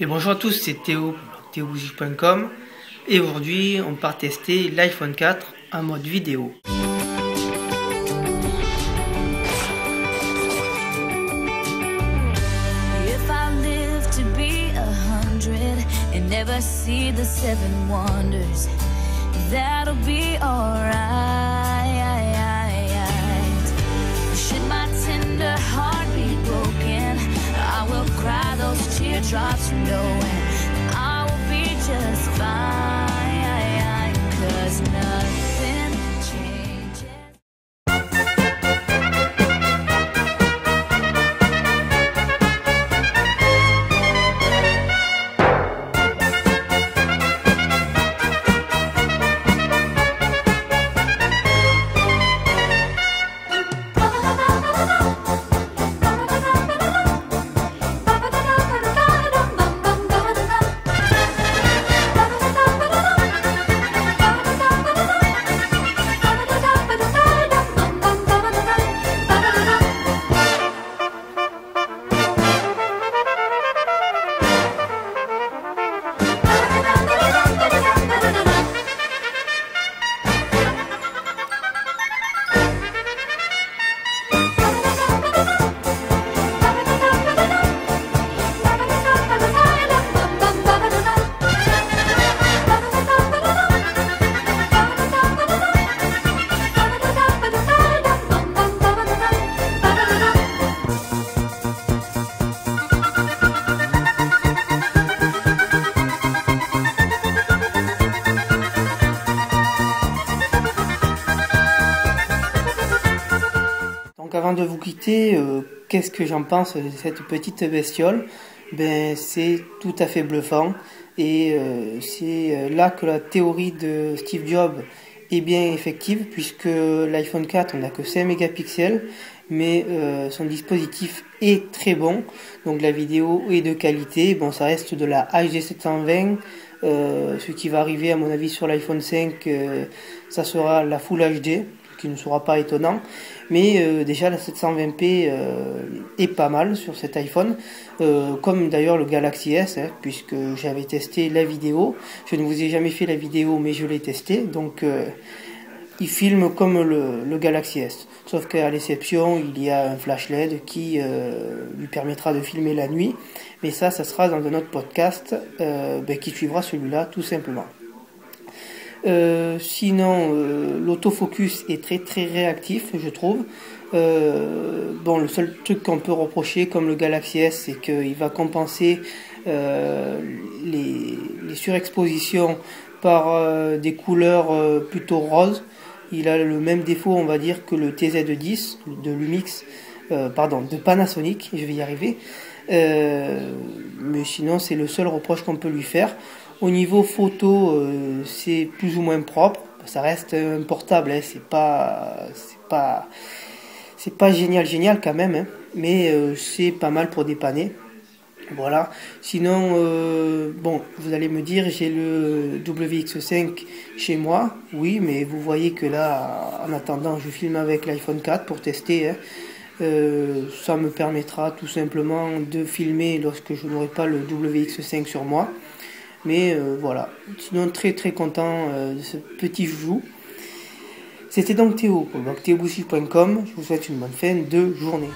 Et bonjour à tous, c'est Théo, théobougie.com, et aujourd'hui on part tester l'iPhone 4 en mode vidéo. Never see the seven wonders, that'll be alright. Should my tender heart be broken, I will cry those teardrops knowing I will be just fine, 'cause nothing changes. Donc avant de vous quitter, qu'est-ce que j'en pense de cette petite bestiole? Ben, c'est tout à fait bluffant et c'est là que la théorie de Steve Jobs est bien effective, puisque l'iPhone 4 on n'a que 5 mégapixels, mais son dispositif est très bon, donc la vidéo est de qualité. Bon, ça reste de la HD 720, ce qui va arriver à mon avis sur l'iPhone 5, ça sera la Full HD, qui ne sera pas étonnant, mais déjà la 720p est pas mal sur cet iPhone, comme d'ailleurs le Galaxy S, puisque j'avais testé la vidéo. Je ne vous ai jamais fait la vidéo, mais je l'ai testé, donc il filme comme le Galaxy S, sauf qu'à l'exception il y a un flash LED qui lui permettra de filmer la nuit, mais ça sera dans un autre podcast qui suivra celui-là tout simplement. Sinon, l'autofocus est très réactif, je trouve. Bon, le seul truc qu'on peut reprocher, comme le Galaxy S, c'est qu'il va compenser les surexpositions par des couleurs plutôt roses. Il a le même défaut, on va dire, que le TZ10 de Lumix, de Panasonic, je vais y arriver. Mais sinon, c'est le seul reproche qu'on peut lui faire. Au niveau photo, c'est plus ou moins propre. Ça reste un portable, c'est pas génial quand même, mais c'est pas mal pour dépanner. Voilà. Sinon, bon, vous allez me dire, j'ai le WX5 chez moi. Oui, mais vous voyez que là, en attendant, je filme avec l'iPhone 4 pour tester. Ça me permettra tout simplement de filmer lorsque je n'aurai pas le WX5 sur moi. Mais voilà, sinon très content de ce petit joujou. C'était donc Théo, donc théobougie.com. Je vous souhaite une bonne fin de journée.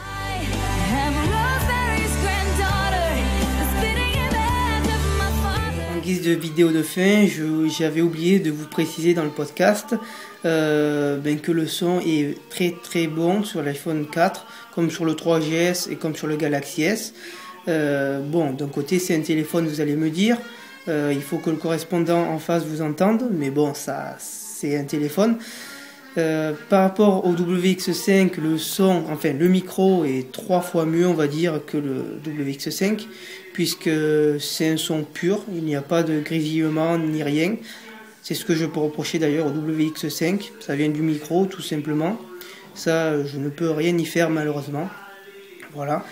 En guise de vidéo de fin, j'avais oublié de vous préciser dans le podcast que le son est très bon sur l'iPhone 4, comme sur le 3GS et comme sur le Galaxy S. Bon, d'un côté c'est un téléphone, vous allez me dire. Il faut que le correspondant en face vous entende, mais bon, ça c'est un téléphone. Par rapport au WX5, le son, enfin le micro est 3 fois mieux, on va dire, que le WX5, puisque c'est un son pur, il n'y a pas de grésillement ni rien. C'est ce que je peux reprocher d'ailleurs au WX5, ça vient du micro tout simplement. Ça, je ne peux rien y faire malheureusement. Voilà.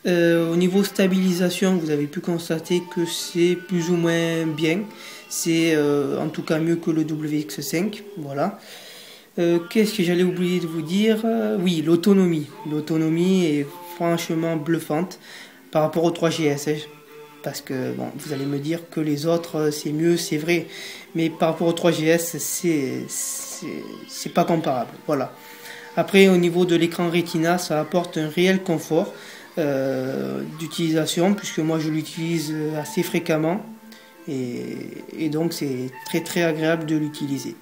Au niveau stabilisation, vous avez pu constater que c'est plus ou moins bien. C'est en tout cas mieux que le WX5. Voilà. Qu'est-ce que j'allais oublier de vous dire? Oui, l'autonomie. L'autonomie est franchement bluffante par rapport au 3GS. parce que bon, vous allez me dire que les autres c'est mieux, c'est vrai, mais par rapport au 3GS c'est pas comparable. Voilà. Après, au niveau de l'écran Retina, ça apporte un réel confort d'utilisation, puisque moi je l'utilise assez fréquemment, et donc c'est très très agréable de l'utiliser.